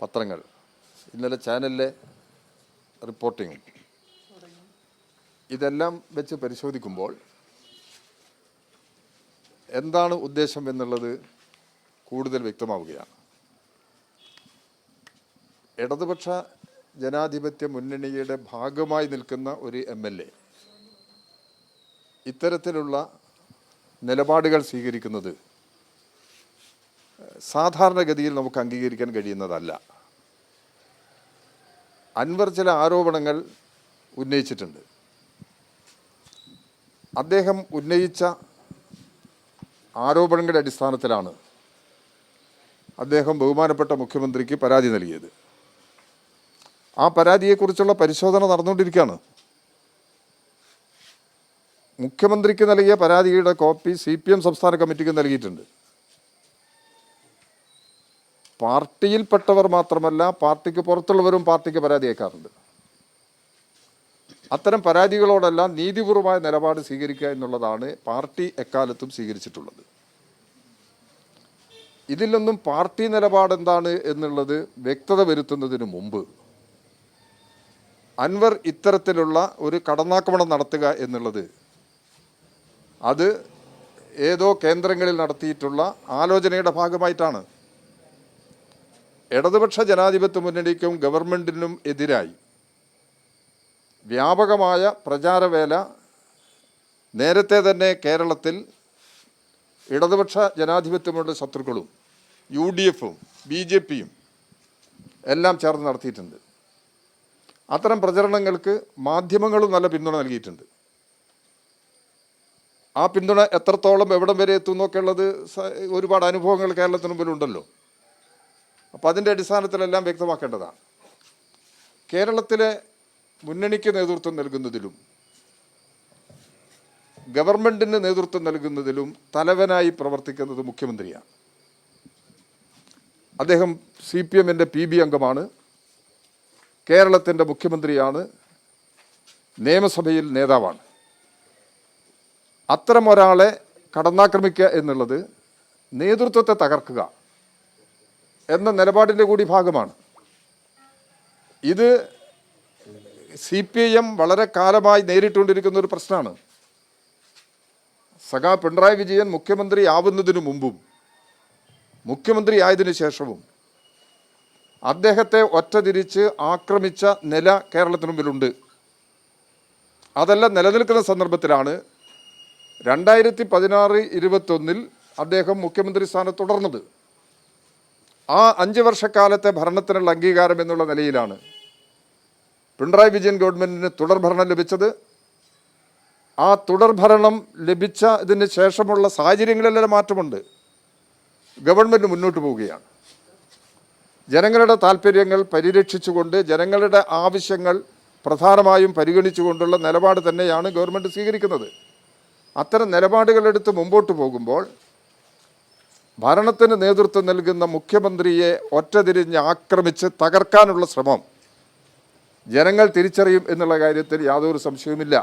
പത്രങ്ങൾ, ഇന്നലെ ചാനലിലെ റിപ്പോർട്ടിങ്, ഇതെല്ലാം വെച്ച് പരിശോധിക്കുമ്പോൾ എന്താണ് ഉദ്ദേശം എന്നുള്ളത് കൂടുതൽ വ്യക്തമാവുകയാണ്. ഇടതുപക്ഷ ജനാധിപത്യ മുന്നണിയുടെ ഭാഗമായി നിൽക്കുന്ന ഒരു MLA ഇത്തരത്തിലുള്ള നിലപാടുകൾ സ്വീകരിക്കുന്നത് സാധാരണഗതിയിൽ നമുക്ക് അംഗീകരിക്കാൻ കഴിയുന്നതല്ല. അൻവർ ചില ആരോപണങ്ങൾ ഉന്നയിച്ചിട്ടുണ്ട്. അദ്ദേഹം ഉന്നയിച്ച ആരോപണങ്ങളുടെ അടിസ്ഥാനത്തിലാണ് അദ്ദേഹം ബഹുമാനപ്പെട്ട മുഖ്യമന്ത്രിക്ക് പരാതി നൽകിയത്. ആ പരാതിയെക്കുറിച്ചുള്ള പരിശോധന നടന്നുകൊണ്ടിരിക്കുകയാണ്. മുഖ്യമന്ത്രിക്ക് നൽകിയ പരാതിയുടെ കോപ്പി CPM സംസ്ഥാന കമ്മിറ്റിക്ക് നൽകിയിട്ടുണ്ട്. പാർട്ടിയിൽപ്പെട്ടവർ മാത്രമല്ല, പാർട്ടിക്ക് പുറത്തുള്ളവരും പാർട്ടിക്ക് പരാതി അയക്കാറുണ്ട്. അത്തരം പരാതികളോടെല്ലാം നീതിപൂർവമായ നിലപാട് സ്വീകരിക്കുക എന്നുള്ളതാണ് പാർട്ടി എക്കാലത്തും സ്വീകരിച്ചിട്ടുള്ളത്. ഇതിലൊന്നും പാർട്ടി നിലപാട് എന്താണ് എന്നുള്ളത് വ്യക്തത വരുത്തുന്നതിന് മുമ്പ് അൻവർ ഇത്തരത്തിലുള്ള ഒരു കടന്നാക്രമണം നടത്തുക എന്നുള്ളത് അത് ഏതോ കേന്ദ്രങ്ങളിൽ നടത്തിയിട്ടുള്ള ആലോചനയുടെ ഭാഗമായിട്ടാണ്. ഇടതുപക്ഷ ജനാധിപത്യ മുന്നണിക്കും ഗവൺമെൻറ്റിനും എതിരായി വ്യാപകമായ പ്രചാരവേല നേരത്തെ തന്നെ കേരളത്തിൽ ഇടതുപക്ഷ ജനാധിപത്യമുള്ള ശത്രുക്കളും UDFും BJPയും എല്ലാം ചേർന്ന് നടത്തിയിട്ടുണ്ട്. അത്തരം പ്രചരണങ്ങൾക്ക് മാധ്യമങ്ങളും നല്ല പിന്തുണ നൽകിയിട്ടുണ്ട്. ആ പിന്തുണ എത്രത്തോളം എവിടം വരെ എത്തുന്നൊക്കെയുള്ളത് ഒരുപാട് അനുഭവങ്ങൾ കേരളത്തിന് മുമ്പിലുണ്ടല്ലോ. അപ്പോൾ അതിൻ്റെ അടിസ്ഥാനത്തിലെല്ലാം വ്യക്തമാക്കേണ്ടതാണ്. കേരളത്തിലെ മുന്നണിക്ക് നേതൃത്വം നൽകുന്നതിലും ഗവൺമെൻറ്റിന് നേതൃത്വം നൽകുന്നതിലും തലവനായി പ്രവർത്തിക്കുന്നത് മുഖ്യമന്ത്രിയാണ്. അദ്ദേഹം CPMൻ്റെ PB അംഗമാണ്, കേരളത്തിൻ്റെ മുഖ്യമന്ത്രിയാണ്, നിയമസഭയിൽ നേതാവാണ്. അത്തരം ഒരാളെ കടന്നാക്രമിക്കുക എന്നുള്ളത് നേതൃത്വത്തെ തകർക്കുക എന്ന നിലപാടിൻ്റെ കൂടി ഭാഗമാണ്. ഇത് CPIM വളരെ കാലമായി നേരിട്ടുകൊണ്ടിരിക്കുന്ന ഒരു പ്രശ്നമാണ്. പിണറായി വിജയൻ മുഖ്യമന്ത്രി ആവുന്നതിനു മുമ്പും മുഖ്യമന്ത്രി ആയതിനു ശേഷവും അദ്ദേഹത്തെ ഒറ്റതിരിച്ച് ആക്രമിച്ച നില കേരളത്തിന് മുമ്പിലുണ്ട്. അതെല്ലാം നിലനിൽക്കുന്ന സന്ദർഭത്തിലാണ് 2016-21 അദ്ദേഹം മുഖ്യമന്ത്രി സ്ഥാനത്ത് തുടർന്നത്. ആ 5 വർഷക്കാലത്തെ ഭരണത്തിനുള്ള അംഗീകാരം എന്നുള്ള നിലയിലാണ് പിണറായി വിജയൻ ഗവൺമെൻറ്റിന് തുടർഭരണം ലഭിച്ചത്. ആ തുടർഭരണം ലഭിച്ചതിന് ശേഷമുള്ള സാഹചര്യങ്ങളിലെല്ലാം മാറ്റമുണ്ട്. ഗവൺമെൻറ് മുന്നോട്ട് പോവുകയാണ്. ജനങ്ങളുടെ താല്പര്യങ്ങൾ പരിരക്ഷിച്ചുകൊണ്ട്, ജനങ്ങളുടെ ആവശ്യങ്ങൾ പ്രധാനമായും പരിഗണിച്ചുകൊണ്ടുള്ള നിലപാട് തന്നെയാണ് ഗവൺമെൻറ് സ്വീകരിക്കുന്നത്. അത്തരം നിലപാടുകളെടുത്ത് മുമ്പോട്ട് പോകുമ്പോൾ ഭരണത്തിന് നേതൃത്വം നൽകുന്ന മുഖ്യമന്ത്രിയെ ഒറ്റതിരിഞ്ഞ് ആക്രമിച്ച് തകർക്കാനുള്ള ശ്രമം ജനങ്ങൾ തിരിച്ചറിയും എന്നുള്ള കാര്യത്തിൽ യാതൊരു സംശയവുമില്ല.